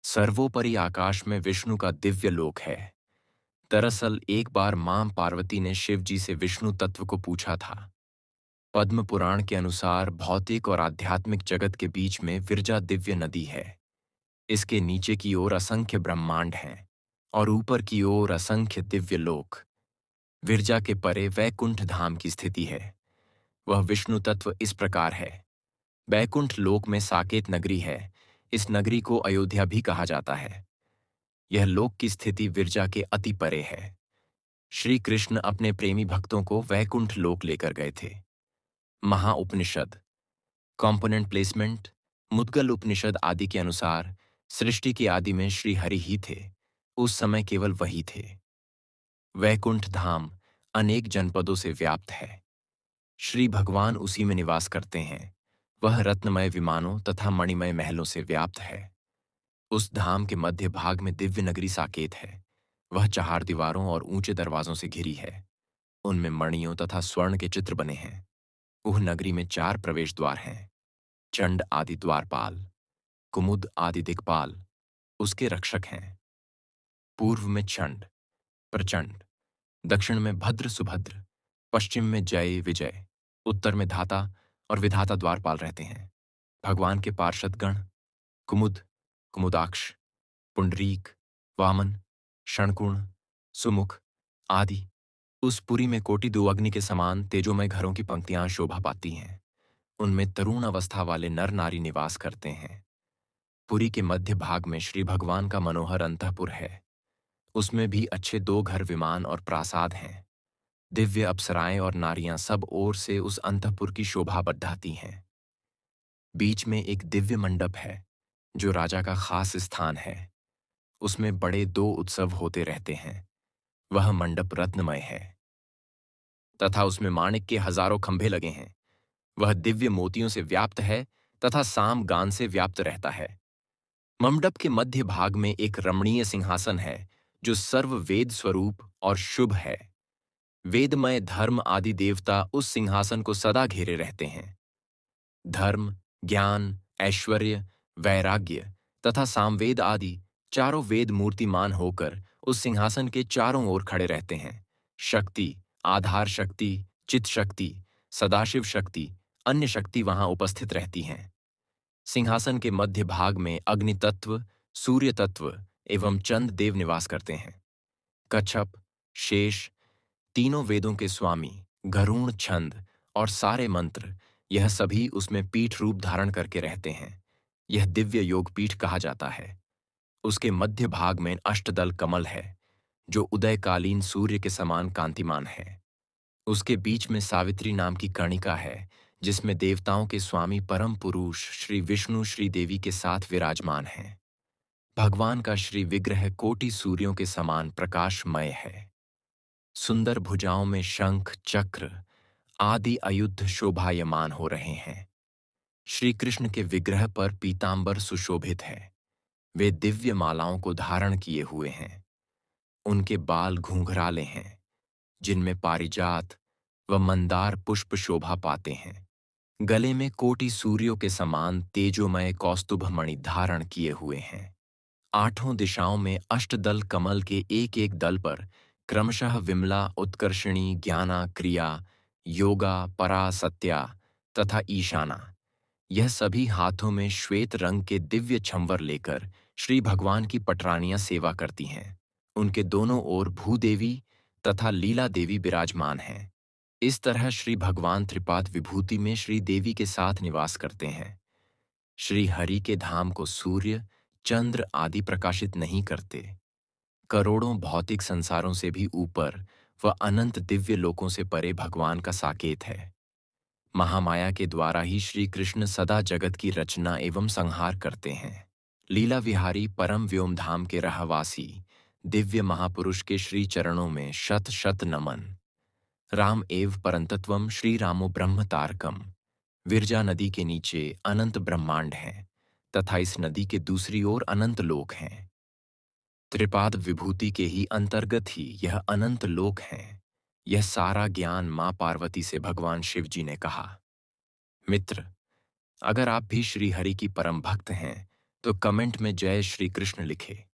सर्वोपरि आकाश में विष्णु का दिव्य लोक है। दरअसल एक बार मां पार्वती ने शिव जी से विष्णु तत्व को पूछा था। पद्म पुराण के अनुसार भौतिक और आध्यात्मिक जगत के बीच में विरजा दिव्य नदी है। इसके नीचे की ओर असंख्य ब्रह्मांड हैं और ऊपर की ओर असंख्य दिव्य लोक। विरजा के परे वैकुंठ धाम की स्थिति है। वह विष्णु तत्व इस प्रकार है। वैकुंठ लोक में साकेत नगरी है। इस नगरी को अयोध्या भी कहा जाता है। यह लोक की स्थिति विरजा के अति परे है। श्री कृष्ण अपने प्रेमी भक्तों को वैकुंठ लोक लेकर गए थे। महाउपनिषद कंपोनेंट प्लेसमेंट मुद्गल उपनिषद आदि के अनुसार सृष्टि के आदि में श्री हरि ही थे। उस समय केवल वही थे। वैकुंठ धाम अनेक जनपदों से व्याप्त है। श्री भगवान उसी में निवास करते हैं। वह रत्नमय विमानों तथा मणिमय महलों से व्याप्त है। उस धाम के मध्य भाग में दिव्य नगरी साकेत है। वह चार दीवारों और ऊंचे दरवाजों से घिरी है। उनमें मणियों तथा स्वर्ण के चित्र बने हैं। उह नगरी में 4 प्रवेश द्वार हैं। चंड आदि द्वारपाल, कुमुद आदि दिक्पाल उसके रक्षक हैं। पूर्व में चंड, प्रचंड, दक्षिण में भद्र सुभद्र, पश्चिम में जय विजय, उत्तर में धाता और विधाता द्वारपाल रहते हैं। भगवान के पार्षदगण कुमुद, कुमुदाक्ष, पुंडरीक, वामन, षणकुण, सुमुख आदि उस पुरी में कोटि दो अग्नि के समान तेजोमय घरों की पंक्तियां शोभा पाती हैं। उनमें तरुण अवस्था वाले नर नारी निवास करते हैं। पुरी के मध्य भाग में श्री भगवान का मनोहर अंतःपुर है। उसमें भी अच्छे 2 घर विमान और प्रासाद हैं। दिव्य अप्सराएं और नारियां सब ओर से उस अंतःपुर की शोभा बढ़ाती हैं। बीच में एक दिव्य मंडप है जो राजा का खास स्थान है। उसमें बड़े 2 उत्सव होते रहते हैं। वह मंडप रत्नमय है तथा उसमें माणिक के हजारों खंभे लगे हैं। वह दिव्य मोतियों से व्याप्त है तथा साम गान से व्याप्त रहता है। मंडप के मध्य भाग में एक रमणीय सिंहासन है जो सर्व वेद स्वरूप और शुभ है। वेदमय धर्म आदि देवता उस सिंहासन को सदा घेरे रहते हैं। धर्म, ज्ञान, ऐश्वर्य, वैराग्य तथा सामवेद आदि चारों वेद मूर्तिमान होकर उस सिंहासन के चारों ओर खड़े रहते हैं। शक्ति, आधार शक्ति, चित शक्ति, सदाशिव शक्ति, अन्य शक्ति वहां उपस्थित रहती हैं। सिंहासन के मध्य भाग में अग्नि तत्व, सूर्य तत्व एवं चंद्र देव निवास करते हैं। कच्छप, शेष, तीनों वेदों के स्वामी, गरुण, छंद और सारे मंत्र, यह सभी उसमें पीठ रूप धारण करके रहते हैं। यह दिव्य योग पीठ कहा जाता है। उसके मध्य भाग में अष्टदल कमल है जो उदयकालीन सूर्य के समान कांतिमान है। उसके बीच में सावित्री नाम की कर्णिका है जिसमें देवताओं के स्वामी परम पुरुष श्री विष्णु श्री देवी के साथ विराजमान हैं। भगवान का श्री विग्रह कोटि सूर्यों के समान प्रकाशमय है। सुंदर भुजाओं में शंख, चक्र आदि आयुध शोभायमान हो रहे हैं। श्री कृष्ण के विग्रह पर पीतांबर सुशोभित है। वे दिव्य मालाओं को धारण किए हुए हैं। उनके बाल घूंघराले हैं जिनमें पारिजात व मंदार पुष्प शोभा पाते हैं। गले में कोटि सूर्यों के समान तेजोमय कौस्तुभ मणि धारण किए हुए हैं। 8 दिशाओं में अष्टदल कमल के एक एक दल पर क्रमशः विमला, उत्कर्षणी, ज्ञाना, क्रिया, योगा, परा, सत्या तथा ईशाना, यह सभी हाथों में श्वेत रंग के दिव्य छंवर लेकर श्री भगवान की पटरानियां सेवा करती हैं। उनके दोनों ओर भूदेवी तथा लीला देवी विराजमान हैं। इस तरह श्री भगवान त्रिपाद विभूति में श्री देवी के साथ निवास करते हैं। श्री हरि के धाम को सूर्य, चंद्र आदि प्रकाशित नहीं करते। करोड़ों भौतिक संसारों से भी ऊपर व अनंत दिव्य लोकों से परे भगवान का साकेत है। महामाया के द्वारा ही श्री कृष्ण सदा जगत की रचना एवं संहार करते हैं। लीला विहारी परम व्योम धाम के रहवासी दिव्य महापुरुष के श्री चरणों में शत शत नमन। राम एव परंतत्वम श्री रामो ब्रह्म तारकम। विरजा नदी के नीचे अनंत ब्रह्मांड हैं तथा इस नदी के दूसरी ओर अनंत लोक हैं। त्रिपाद विभूति के ही अंतर्गत ही यह अनंत लोक हैं। यह सारा ज्ञान मां पार्वती से भगवान शिव जी ने कहा। मित्र, अगर आप भी श्री हरि की परम भक्त हैं तो कमेंट में जय श्री कृष्ण लिखें।